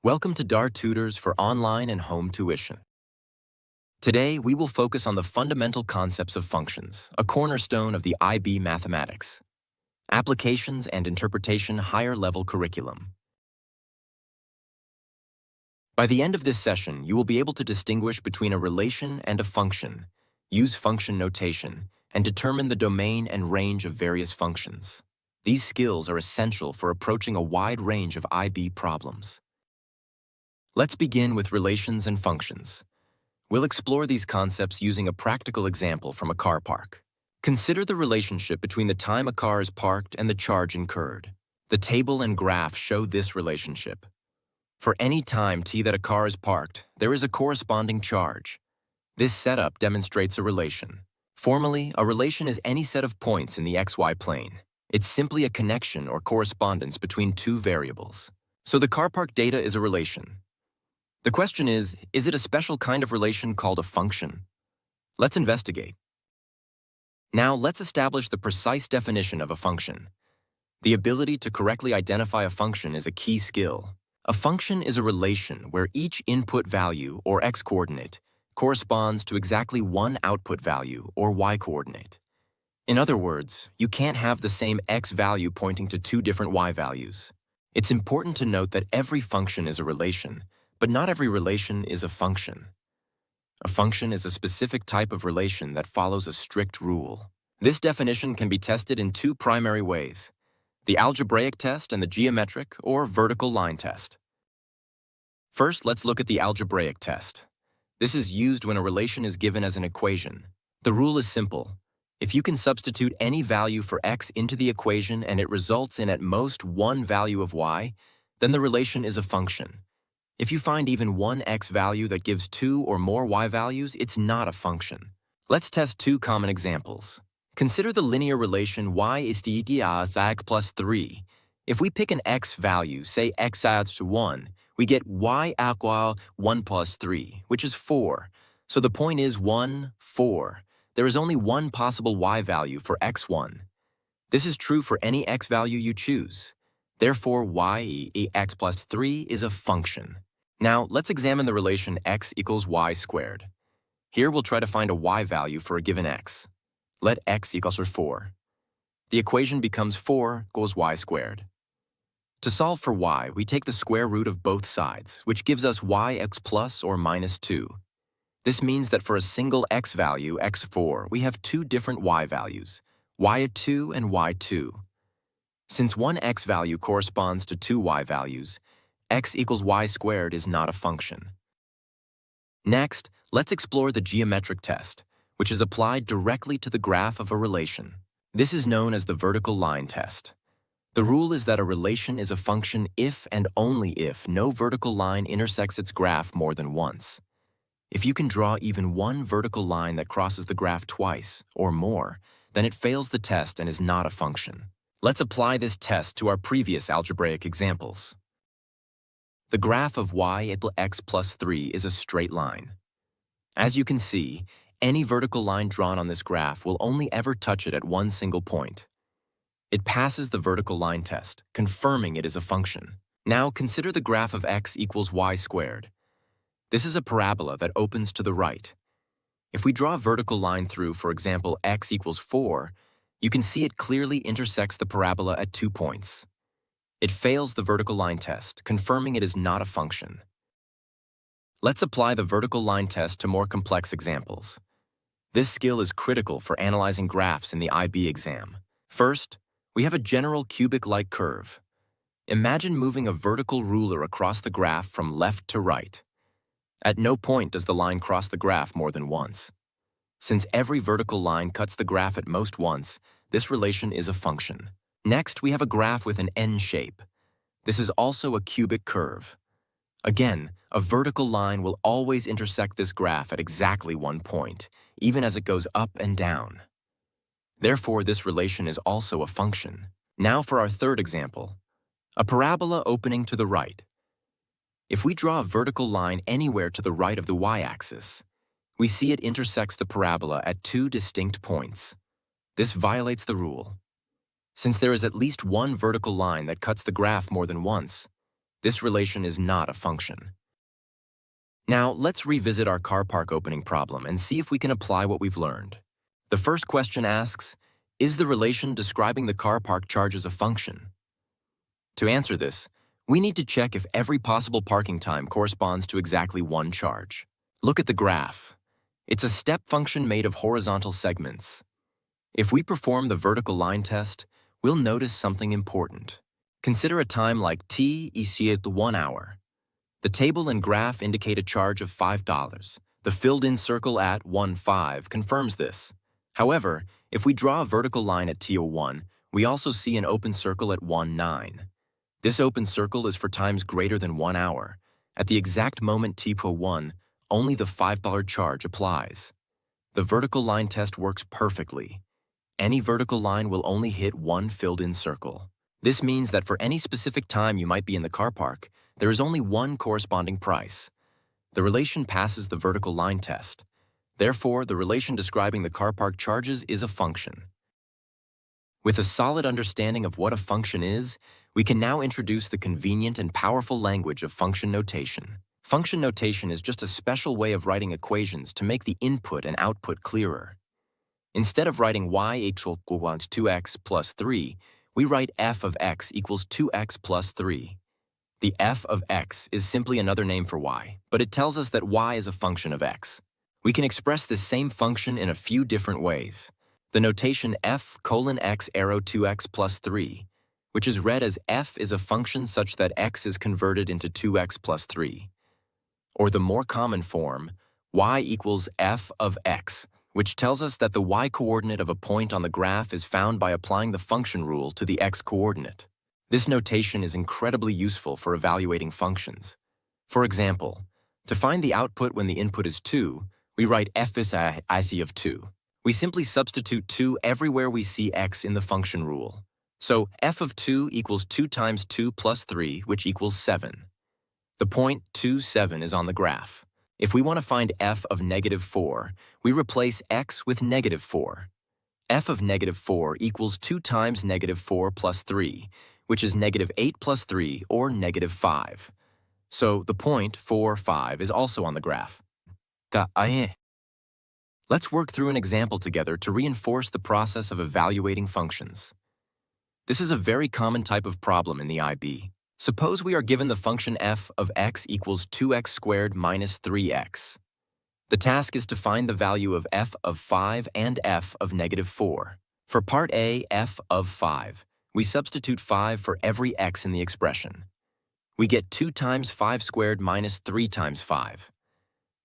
Welcome to DAR Tutors for online and home tuition. Today, we will focus on the fundamental concepts of functions, a cornerstone of the IB mathematics, applications and interpretation higher-level curriculum. By the end of this session, you will be able to distinguish between a relation and a function, use function notation, and determine the domain and range of various functions. These skills are essential for approaching a wide range of IB problems. Let's begin with relations and functions. We'll explore these concepts using a practical example from a car park. Consider the relationship between the time a car is parked and the charge incurred. The table and graph show this relationship. For any time t that a car is parked, there is a corresponding charge. This setup demonstrates a relation. Formally, a relation is any set of points in the xy plane. It's simply a connection or correspondence between two variables. So the car park data is a relation. The question is it a special kind of relation called a function? Let's investigate. Now, let's establish the precise definition of a function. The ability to correctly identify a function is a key skill. A function is a relation where each input value, or x-coordinate, corresponds to exactly one output value, or y-coordinate. In other words, you can't have the same x value pointing to two different y values. It's important to note that every function is a relation, but not every relation is a function. A function is a specific type of relation that follows a strict rule. This definition can be tested in two primary ways: the algebraic test and the geometric or vertical line test. First, let's look at the algebraic test. This is used when a relation is given as an equation. The rule is simple. If you can substitute any value for x into the equation and it results in at most one value of y, then the relation is a function. If you find even one x value that gives two or more y values, it's not a function. Let's test two common examples. Consider the linear relation y is equal to x plus 3. If we pick an x value, say x adds to 1, we get y equal 1 plus 3, which is 4. So the point is 1, 4. There is only one possible y value for x1. This is true for any x value you choose. Therefore, y x plus 3 is a function. Now, let's examine the relation x equals y squared. Here we'll try to find a y value for a given x. Let x equals 4. The equation becomes 4 equals y squared. To solve for y, we take the square root of both sides, which gives us yx plus or minus 2. This means that for a single x value, x4, we have two different y values, y2 and y2. Since one x value corresponds to two y values, x equals y squared is not a function. Next, let's explore the geometric test, which is applied directly to the graph of a relation. This is known as the vertical line test. The rule is that a relation is a function if and only if no vertical line intersects its graph more than once. If you can draw even one vertical line that crosses the graph twice or more, then it fails the test and is not a function. Let's apply this test to our previous algebraic examples. The graph of y equal x plus 3 is a straight line. As you can see, any vertical line drawn on this graph will only ever touch it at one single point. It passes the vertical line test, confirming it is a function. Now consider the graph of x equals y squared. This is a parabola that opens to the right. If we draw a vertical line through, for example, x equals 4, you can see it clearly intersects the parabola at 2 points. It fails the vertical line test, confirming it is not a function. Let's apply the vertical line test to more complex examples. This skill is critical for analyzing graphs in the IB exam. First, we have a general cubic-like curve. Imagine moving a vertical ruler across the graph from left to right. At no point does the line cross the graph more than once. Since every vertical line cuts the graph at most once, this relation is a function. Next, we have a graph with an N shape. This is also a cubic curve. Again, a vertical line will always intersect this graph at exactly one point, even as it goes up and down. Therefore, this relation is also a function. Now for our third example, a parabola opening to the right. If we draw a vertical line anywhere to the right of the y-axis, we see it intersects the parabola at two distinct points. This violates the rule. Since there is at least one vertical line that cuts the graph more than once, This relation is not a function. Now, let's revisit our car park opening problem and see if we can apply what we've learned. The first question asks, is the relation describing the car park charges a function? To answer this, we need to check if every possible parking time corresponds to exactly one charge. Look at the graph. It's a step function made of horizontal segments. If we perform the vertical line test, we'll notice something important. Consider a time like t = 1 hour. The table and graph indicate a charge of $5. The filled-in circle at 1.5 confirms this. However, if we draw a vertical line at t01, we also see an open circle at 1.9. This open circle is for times greater than 1 hour. At the exact moment t01, only the $5 charge applies. The vertical line test works perfectly. Any vertical line will only hit one filled-in circle. This means that for any specific time you might be in the car park, there is only one corresponding price. The relation passes the vertical line test. Therefore, the relation describing the car park charges is a function. With a solid understanding of what a function is, we can now introduce the convenient and powerful language of function notation. Function notation is just a special way of writing equations to make the input and output clearer. Instead of writing y equals 2x plus 3, we write f of x equals 2x plus 3. The f of x is simply another name for y, but it tells us that y is a function of x. We can express this same function in a few different ways. The notation f:(x arrow 2x plus 3, which is read as f is a function such that x is converted into 2x plus 3. Or the more common form, y equals f of x, which tells us that the y-coordinate of a point on the graph is found by applying the function rule to the x-coordinate. This notation is incredibly useful for evaluating functions. For example, to find the output when the input is 2, we write f is IC of 2. We simply substitute 2 everywhere we see x in the function rule. So f of 2 equals 2 times 2 plus 3, which equals 7. The point 2, 7 is on the graph. If we want to find f of -4, we replace x with -4. F of -4 equals 2 times -4 plus 3, which is -8 plus 3, or -5. So the point 4, 5 is also on the graph. Let's work through an example together to reinforce the process of evaluating functions. This is a very common type of problem in the IB. Suppose we are given the function f of x equals 2x squared minus 3x. The task is to find the value of f of 5 and f of -4. For part A, f of 5, we substitute 5 for every x in the expression. We get 2 times 5 squared minus 3 times 5.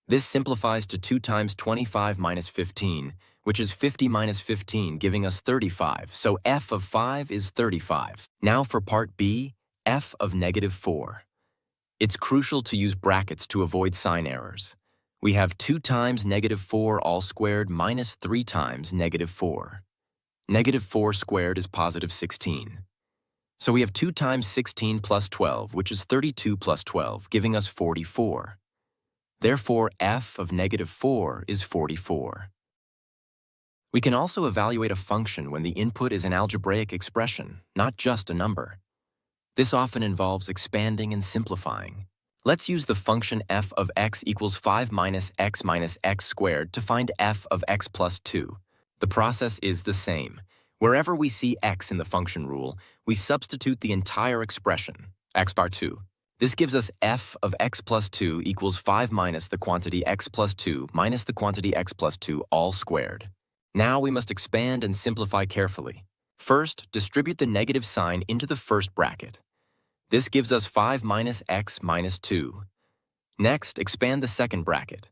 This simplifies to 2 times 25 minus 15, which is 50 minus 15, giving us 35, so f of 5 is 35. Now for part B, f of -4. It's crucial to use brackets to avoid sign errors. We have 2 times -4 all squared minus 3 times -4. -4 squared is positive 16. So we have 2 times 16 plus 12, which is 32 plus 12, giving us 44. Therefore, f of -4 is 44. We can also evaluate a function when the input is an algebraic expression, not just a number. This often involves expanding and simplifying. Let's use the function f of x equals 5 minus x squared to find f of x plus 2. The process is the same. Wherever we see x in the function rule, we substitute the entire expression, x bar 2. This gives us f of x plus 2 equals 5 minus the quantity x plus 2 minus the quantity x plus 2 all squared. Now we must expand and simplify carefully. First, distribute the negative sign into the first bracket. This gives us 5 minus x minus 2. Next, expand the second bracket.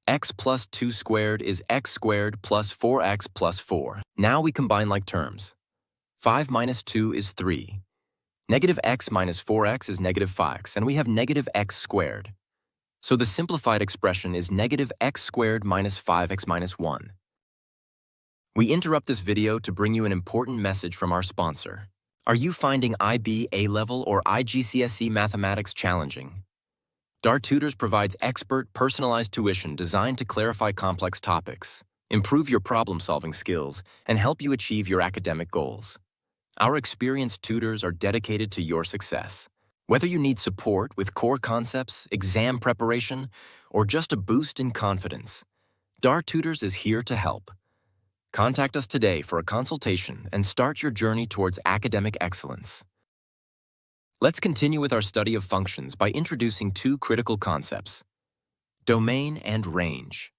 X plus 2 squared is x squared plus 4x plus 4. Now we combine like terms. 5 minus 2 is 3. Negative x minus 4x is negative 5x, and we have negative x squared. So the simplified expression is negative x squared minus 5x minus 1. We interrupt this video to bring you an important message from our sponsor. Are you finding IB A-Level or IGCSE mathematics challenging? DAR Tutors provides expert, personalized tuition designed to clarify complex topics, improve your problem-solving skills, and help you achieve your academic goals. Our experienced tutors are dedicated to your success. Whether you need support with core concepts, exam preparation, or just a boost in confidence, DAR Tutors is here to help. Contact us today for a consultation and start your journey towards academic excellence. Let's continue with our study of functions by introducing two critical concepts: domain and range.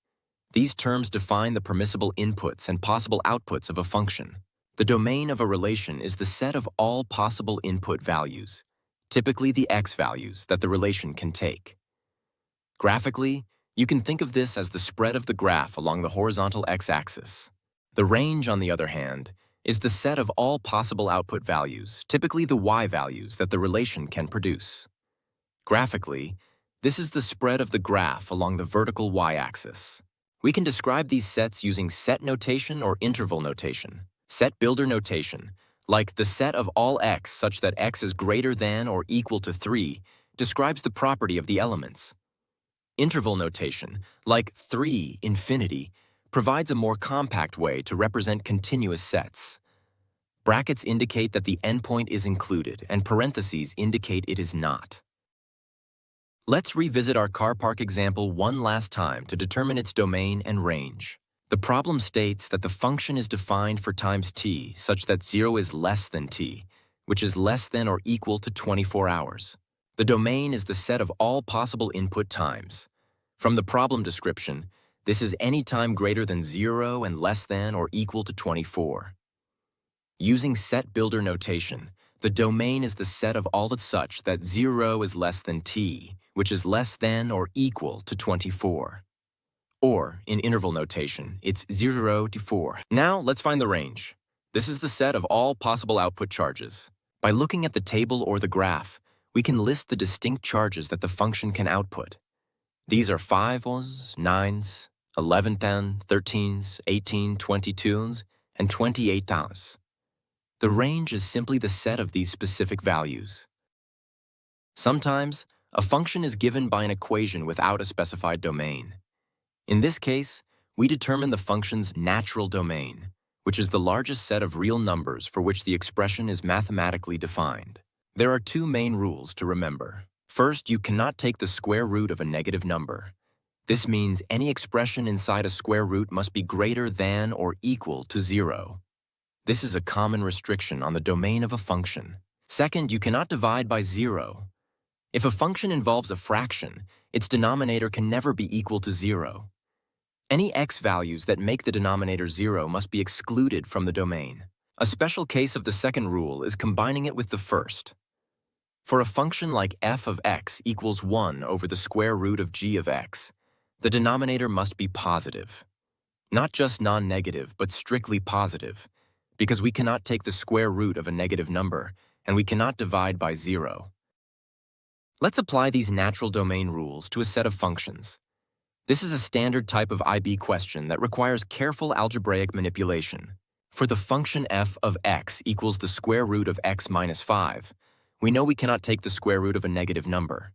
These terms define the permissible inputs and possible outputs of a function. The domain of a relation is the set of all possible input values, typically the x values that the relation can take. Graphically, you can think of this as the spread of the graph along the horizontal x-axis. The range, on the other hand, is the set of all possible output values, typically the y values that the relation can produce. Graphically, this is the spread of the graph along the vertical y-axis. We can describe these sets using set notation or interval notation. Set builder notation, like the set of all x such that x is greater than or equal to 3, describes the property of the elements. Interval notation, like 3 infinity, provides a more compact way to represent continuous sets. Brackets indicate that the endpoint is included, and parentheses indicate it is not. Let's revisit our car park example one last time to determine its domain and range. The problem states that the function is defined for times t such that 0 is less than t, which is less than or equal to 24 hours. The domain is the set of all possible input times. From the problem description, this is any time greater than 0 and less than or equal to 24. Using set builder notation, the domain is the set of all that's such that 0 is less than t, which is less than or equal to 24. Or, in interval notation, it's 0 to 4. Now, let's find the range. This is the set of all possible output charges. By looking at the table or the graph, we can list the distinct charges that the function can output. These are 5s, 9s, 11s, 13s, 18s, 22s, and 28s. The range is simply the set of these specific values. Sometimes, a function is given by an equation without a specified domain. In this case, we determine the function's natural domain, which is the largest set of real numbers for which the expression is mathematically defined. There are two main rules to remember. First, you cannot take the square root of a negative number. This means any expression inside a square root must be greater than or equal to 0. This is a common restriction on the domain of a function. Second, you cannot divide by 0. If a function involves a fraction, its denominator can never be equal to 0. Any x values that make the denominator 0 must be excluded from the domain. A special case of the second rule is combining it with the first. For a function like f of x equals 1 over the square root of g of x, the denominator must be positive. Not just non-negative, but strictly positive, because we cannot take the square root of a negative number, and we cannot divide by 0. Let's apply these natural domain rules to a set of functions. This is a standard type of IB question that requires careful algebraic manipulation. For the function f of x equals the square root of x minus 5, we know we cannot take the square root of a negative number.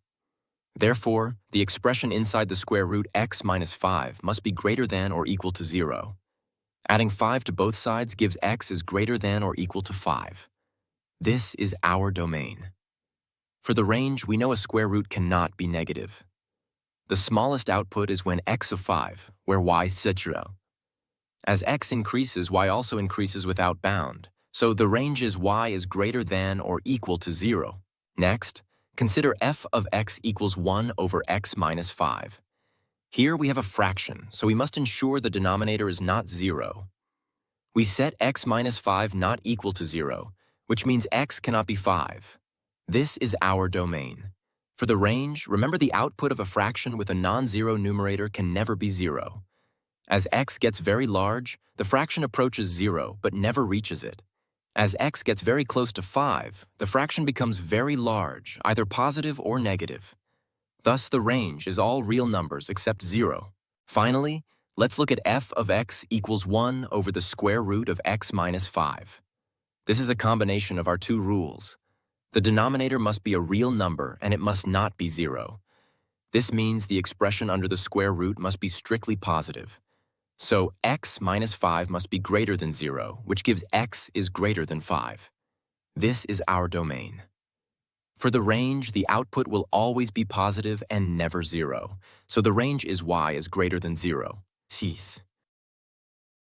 Therefore, the expression inside the square root x minus 5 must be greater than or equal to 0. Adding 5 to both sides gives x is greater than or equal to 5. This is our domain. For the range, we know a square root cannot be negative. The smallest output is when x of 5, where y is 0. As x increases, y also increases without bound, so the range is y is greater than or equal to 0. Next, consider f of x equals 1 over x minus 5. Here we have a fraction, so we must ensure the denominator is not 0. We set x minus 5 not equal to 0, which means x cannot be 5. This is our domain. For the range, remember the output of a fraction with a non-zero numerator can never be 0. As x gets very large, the fraction approaches 0 but never reaches it. As x gets very close to 5, the fraction becomes very large, either positive or negative. Thus, the range is all real numbers except 0. Finally, let's look at f of x equals 1 over the square root of x minus 5. This is a combination of our two rules. The denominator must be a real number and it must not be 0. This means the expression under the square root must be strictly positive. So x minus 5 must be greater than 0, which gives x is greater than 5. This is our domain. For the range, the output will always be positive and never zero, so the range is y is greater than 0. 6.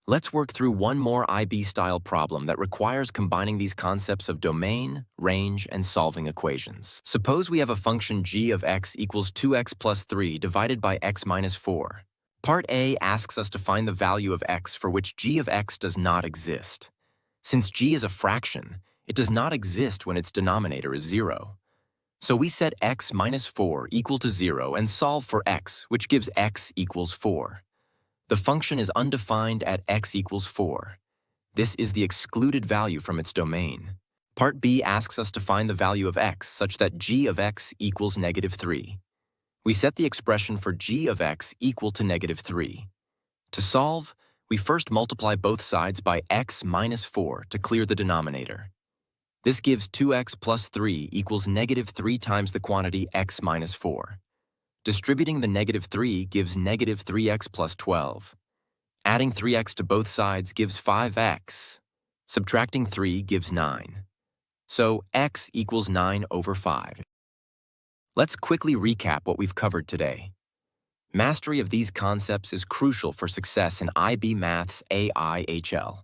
Let's work through one more IB-style problem that requires combining these concepts of domain, range, and solving equations. Suppose we have a function g of x equals 2x plus 3 divided by x minus 4. Part A asks us to find the value of x for which g of x does not exist. Since g is a fraction, it does not exist when its denominator is 0. So we set x minus 4 equal to 0 and solve for x, which gives x equals 4. The function is undefined at x equals 4. This is the excluded value from its domain. Part B asks us to find the value of x such that g of x equals negative 3. We set the expression for g of x equal to negative 3. To solve, we first multiply both sides by x minus 4 to clear the denominator. This gives 2x plus 3 equals negative 3 times the quantity x minus 4. Distributing the negative 3 gives negative 3x plus 12. Adding 3x to both sides gives 5x. Subtracting 3 gives 9. So x equals 9 over 5. Let's quickly recap what we've covered today. Mastery of these concepts is crucial for success in IB Maths AIHL.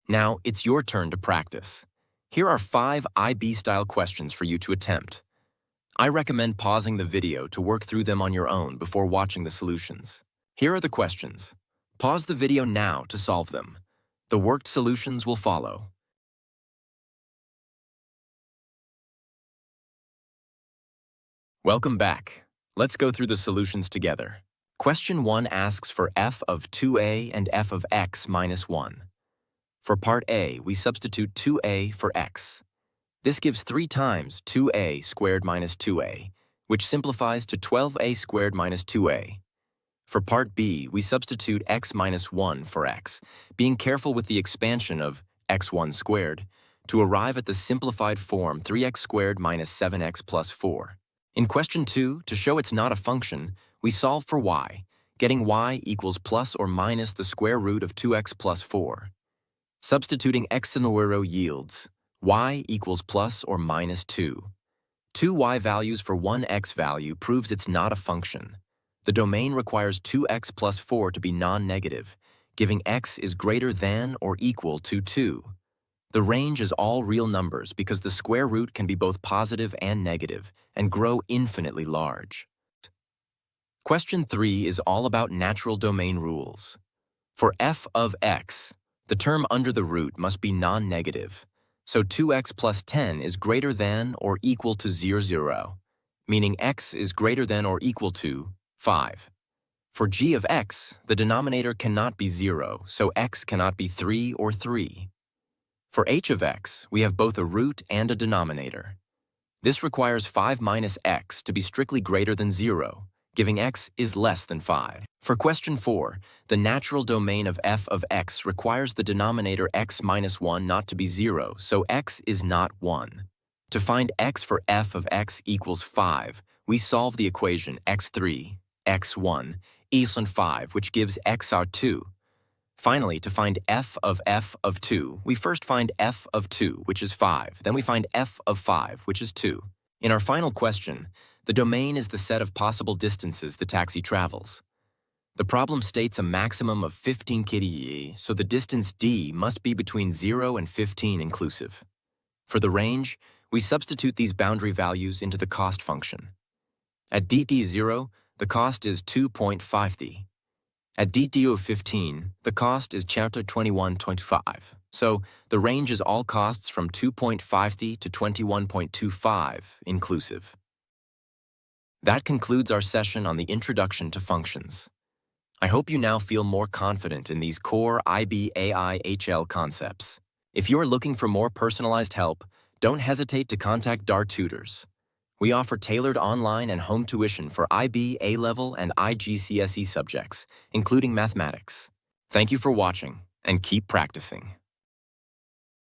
Now, it's your turn to practice. Here are 5 IB-style questions for you to attempt. I recommend pausing the video to work through them on your own before watching the solutions. Here are the questions. Pause the video now to solve them. The worked solutions will follow. Welcome back. Let's go through the solutions together. Question 1 asks for f of 2a and f of x minus 1. For part A, we substitute 2a for x. This gives 3 times 2a squared minus 2a, which simplifies to 12a squared minus 2a. For part B, we substitute x minus 1 for x, being careful with the expansion of x1 squared to arrive at the simplified form 3x squared minus 7x plus 4. In question 2, to show it's not a function, we solve for y, getting y equals plus or minus the square root of 2x plus 4. Substituting x in the row yields y equals plus or minus 2. 2 y values for one x value proves it's not a function. The domain requires 2x plus 4 to be non-negative, giving x is greater than or equal to 2. The range is all real numbers because the square root can be both positive and negative and grow infinitely large. Question 3 is all about natural domain rules. For f of x, the term under the root must be non-negative, so 2x plus 10 is greater than or equal to 0, meaning x is greater than or equal to 5. For g of x, the denominator cannot be 0, so x cannot be 3 or 3. For h of x, we have both a root and a denominator. This requires 5 minus x to be strictly greater than 0, giving x is less than 5. For question 4, the natural domain of f of x requires the denominator x minus 1 not to be 0, so x is not 1. To find x for f of x equals 5, we solve the equation x3, x1, equals 5, which gives x are 2. Finally, to find f of 2, we first find f of 2, which is 5. Then we find f of 5, which is 2. In our final question, the domain is the set of possible distances the taxi travels. The problem states a maximum of 15 km, so the distance d must be between 0 and 15 inclusive. For the range, we substitute these boundary values into the cost function. At dt0, the cost is 2.50. At dt of 15, the cost is 21.25. So the range is all costs from 2.50 to 21.25 inclusive. That concludes our session on the introduction to functions. I hope you now feel more confident in these core IB AIHL concepts. If you are looking for more personalized help, don't hesitate to contact DAR Tutors. We offer tailored online and home tuition for IB A-Level and IGCSE subjects, including mathematics. Thank you for watching, and keep practicing.